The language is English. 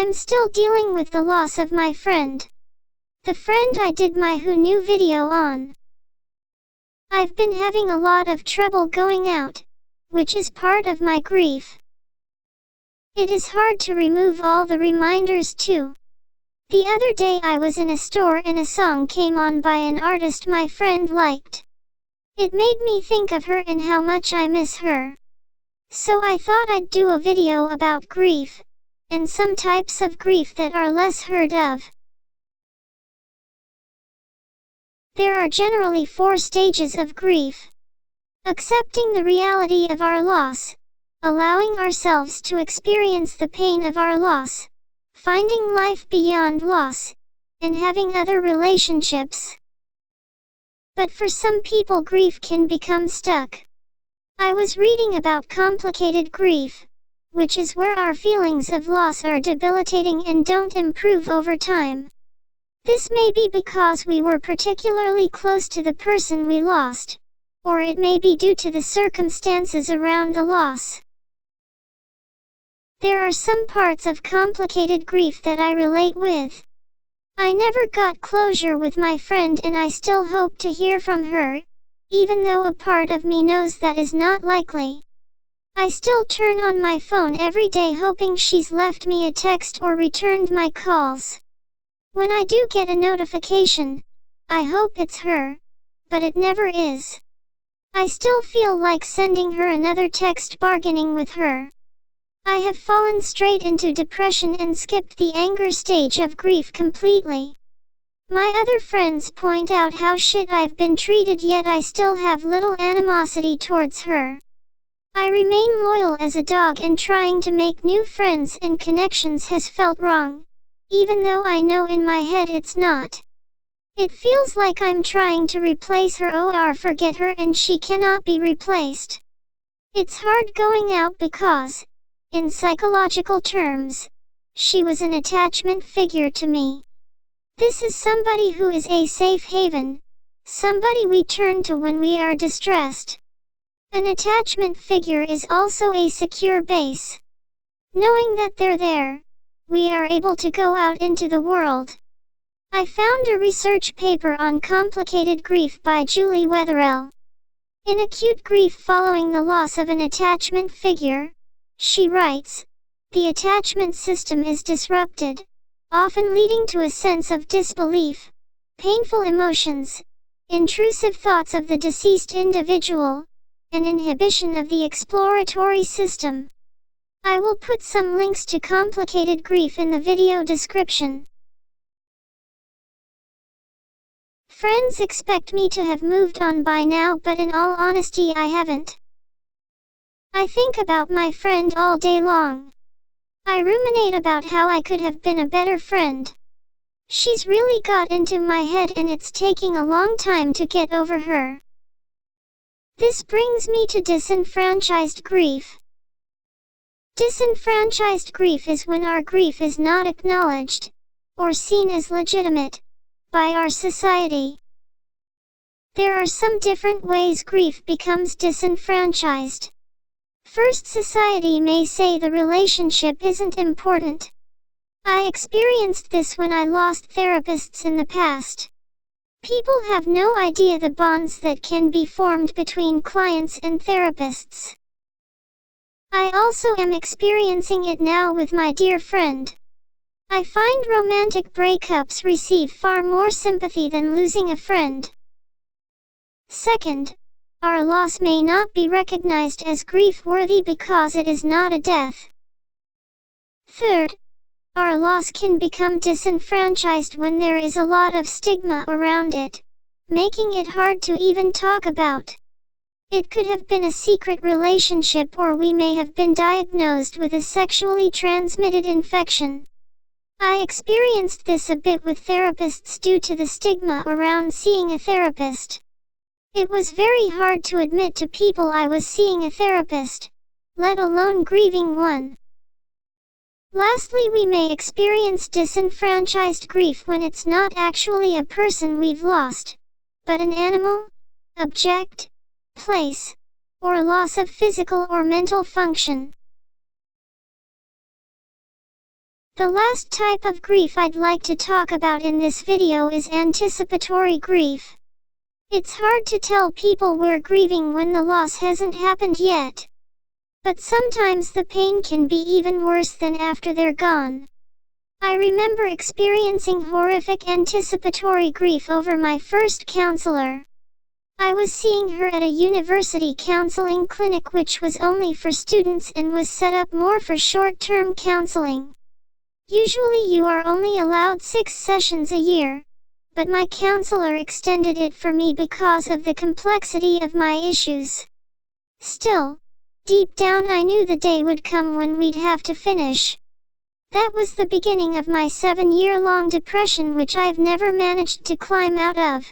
I'm still dealing with the loss of my friend. The friend I did my Who Knew video on. I've been having a lot of trouble going out, which is part of my grief. It is hard to remove all the reminders too. The other day I was in a store and a song came on by an artist my friend liked. It made me think of her and how much I miss her. So I thought I'd do a video about grief, and some types of grief that are less heard of. There are generally 4 stages of grief. Accepting the reality of our loss, allowing ourselves to experience the pain of our loss, finding life beyond loss, and having other relationships. But for some people grief can become stuck. I was reading about complicated grief, which is where our feelings of loss are debilitating and don't improve over time. This may be because we were particularly close to the person we lost, or it may be due to the circumstances around the loss. There are some parts of complicated grief that I relate with. I never got closure with my friend and I still hope to hear from her, even though a part of me knows that is not likely. I still turn on my phone every day hoping she's left me a text or returned my calls. When I do get a notification, I hope it's her, but it never is. I still feel like sending her another text bargaining with her. I have fallen straight into depression and skipped the anger stage of grief completely. My other friends point out how shit I've been treated, yet I still have little animosity towards her. I remain loyal as a dog, and trying to make new friends and connections has felt wrong, even though I know in my head it's not. It feels like I'm trying to replace her or forget her, and she cannot be replaced. It's hard going out because, in psychological terms, she was an attachment figure to me. This is somebody who is a safe haven, somebody we turn to when we are distressed. An attachment figure is also a secure base. Knowing that they're there, we are able to go out into the world. I found a research paper on complicated grief by Julie Wetherell. In acute grief following the loss of an attachment figure, she writes, the attachment system is disrupted, often leading to a sense of disbelief, painful emotions, intrusive thoughts of the deceased individual, and inhibition of the exploratory system. I will put some links to complicated grief in the video description. Friends expect me to have moved on by now, but in all honesty I haven't. I think about my friend all day long. I ruminate about how I could have been a better friend. She's really got into my head and it's taking a long time to get over her. This brings me to disenfranchised grief. Disenfranchised grief is when our grief is not acknowledged, or seen as legitimate, by our society. There are some different ways grief becomes disenfranchised. First, society may say the relationship isn't important. I experienced this when I lost therapists in the past. People have no idea the bonds that can be formed between clients and therapists. I also am experiencing it now with my dear friend. I find romantic breakups receive far more sympathy than losing a friend. Second, our loss may not be recognized as grief-worthy because it is not a death. Third, our loss can become disenfranchised when there is a lot of stigma around it, making it hard to even talk about. It could have been a secret relationship, or we may have been diagnosed with a sexually transmitted infection. I experienced this a bit with therapists due to the stigma around seeing a therapist. It was very hard to admit to people I was seeing a therapist, let alone grieving one. Lastly, we may experience disenfranchised grief when it's not actually a person we've lost, but an animal, object, place, or loss of physical or mental function. The last type of grief I'd like to talk about in this video is anticipatory grief. It's hard to tell people we're grieving when the loss hasn't happened yet. But sometimes the pain can be even worse than after they're gone. I remember experiencing horrific anticipatory grief over my first counselor. I was seeing her at a university counseling clinic which was only for students and was set up more for short-term counseling. Usually you are only allowed 6 sessions a year, but my counselor extended it for me because of the complexity of my issues. Still, deep down I knew the day would come when we'd have to finish. That was the beginning of my 7-year-long depression which I've never managed to climb out of.